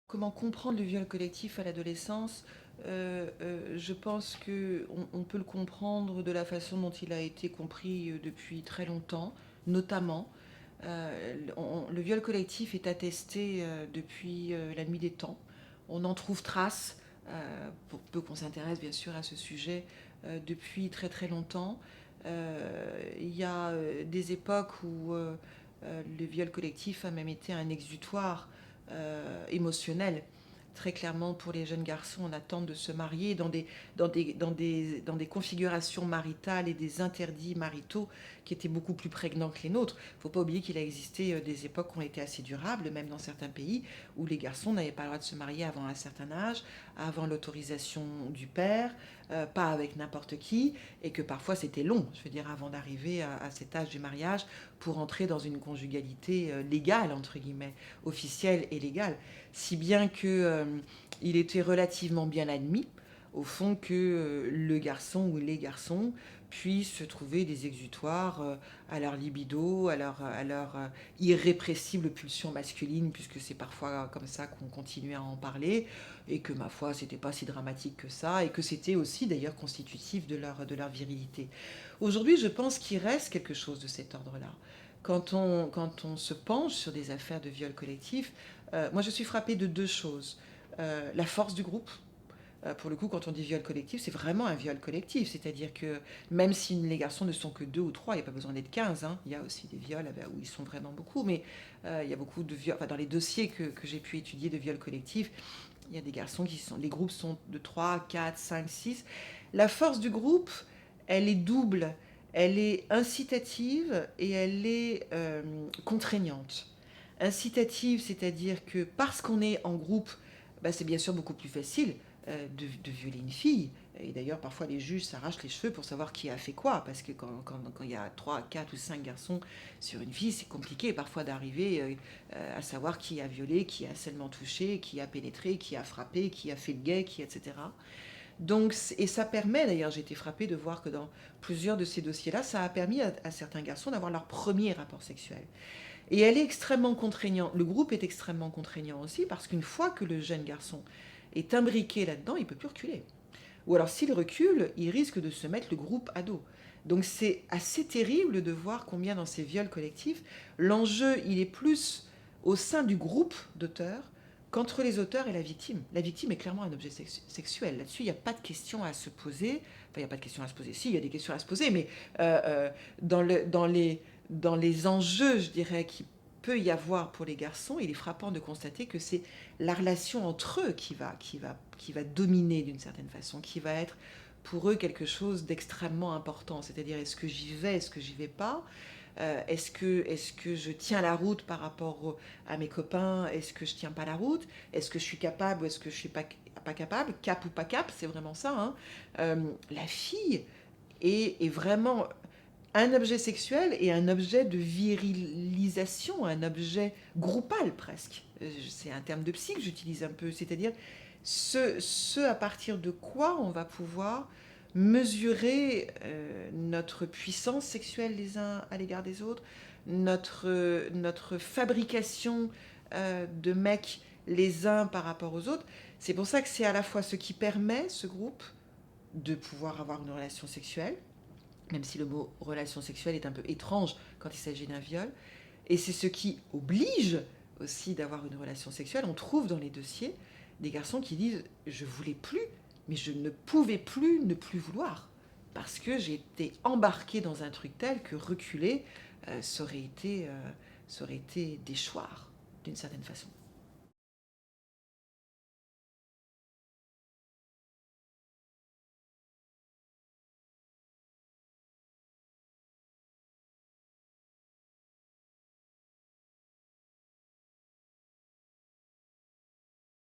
Comment comprendre le viol collectif à l'adolescence? Je pense qu'on peut le comprendre de la façon dont il a été compris depuis très longtemps, notamment. Le viol collectif est attesté depuis la nuit des temps. On en trouve trace, pour peu qu'on s'intéresse bien sûr à ce sujet, depuis très très longtemps. Il y a des époques où le viol collectif a même été un exutoire émotionnel. Très clairement, pour les jeunes garçons, on attend de se marier dans des configurations maritales et des interdits maritaux qui étaient beaucoup plus prégnants que les nôtres. Il ne faut pas oublier qu'il a existé des époques qui ont été assez durables, même dans certains pays, où les garçons n'avaient pas le droit de se marier avant un certain âge, avant l'autorisation du père, pas avec n'importe qui, et que parfois c'était long, je veux dire, avant d'arriver à cet âge du mariage, pour entrer dans une conjugalité légale, entre guillemets, officielle et légale. Si bien que il était relativement bien admis, au fond, que le garçon ou les garçons puissent trouver des exutoires à leur libido, à leur irrépressible pulsion masculine, puisque c'est parfois comme ça qu'on continue à en parler, et que ma foi, c'était pas si dramatique que ça, et que c'était aussi d'ailleurs constitutif de leur virilité. Aujourd'hui, je pense qu'il reste quelque chose de cet ordre-là. Quand on se penche sur des affaires de viol collectif, moi je suis frappée de deux choses. La force du groupe. Pour le coup, quand on dit viol collectif, c'est vraiment un viol collectif. C'est-à-dire que même si les garçons ne sont que deux ou trois, il n'y a pas besoin d'être 15. Hein. Il y a aussi des viols où ils sont vraiment beaucoup. Mais il y a beaucoup de viols. Enfin, dans les dossiers que j'ai pu étudier de viols collectifs, il y a des garçons qui sont. Les groupes sont de 3, 4, 5, 6. La force du groupe, elle est double. Elle est incitative et elle est contraignante. Incitative, c'est-à-dire que parce qu'on est en groupe, bah, c'est bien sûr beaucoup plus facile de violer une fille. Et d'ailleurs, parfois, les juges s'arrachent les cheveux pour savoir qui a fait quoi. Parce que quand il y a 3, 4 ou 5 garçons sur une fille, c'est compliqué parfois d'arriver à savoir qui a violé, qui a seulement touché, qui a pénétré, qui a frappé, qui a fait le gay, etc. Donc, et ça permet, d'ailleurs, j'ai été frappée de voir que dans plusieurs de ces dossiers-là, ça a permis à certains garçons d'avoir leur premier rapport sexuel. Et elle est extrêmement contraignante. Le groupe est extrêmement contraignant aussi parce qu'une fois que le jeune garçon est imbriqué là-dedans, il ne peut plus reculer. Ou alors s'il recule, il risque de se mettre le groupe à dos. Donc c'est assez terrible de voir combien dans ces viols collectifs, l'enjeu, il est plus au sein du groupe d'auteurs qu'entre les auteurs et la victime. La victime est clairement un objet sexuel. Là-dessus, il n'y a pas de question à se poser. Enfin, il n'y a pas de question à se poser. Si, il y a des questions à se poser, mais dans les enjeux, je dirais, qui peut y avoir pour les garçons, il est frappant de constater que c'est la relation entre eux qui va dominer d'une certaine façon, qui va être pour eux quelque chose d'extrêmement important. C'est-à-dire, est-ce que j'y vais, est-ce que j'y vais pas, est-ce que je tiens la route par rapport à mes copains, est-ce que je tiens pas la route, est-ce que je suis capable ou est-ce que je suis pas capable, cap ou pas cap, c'est vraiment ça. Hein. La fille est vraiment un objet sexuel et un objet de virilisation, un objet groupal presque. C'est un terme de psy que j'utilise un peu, c'est-à-dire ce à partir de quoi on va pouvoir mesurer notre puissance sexuelle les uns à l'égard des autres, notre fabrication de mecs les uns par rapport aux autres. C'est pour ça que c'est à la fois ce qui permet, ce groupe, de pouvoir avoir une relation sexuelle, même si le mot relation sexuelle est un peu étrange quand il s'agit d'un viol. Et c'est ce qui oblige aussi d'avoir une relation sexuelle. On trouve dans les dossiers des garçons qui disent je voulais plus, mais je ne pouvais plus ne plus vouloir. Parce que j'ai été embarqué dans un truc tel que reculer, ça aurait été déchoir, d'une certaine façon.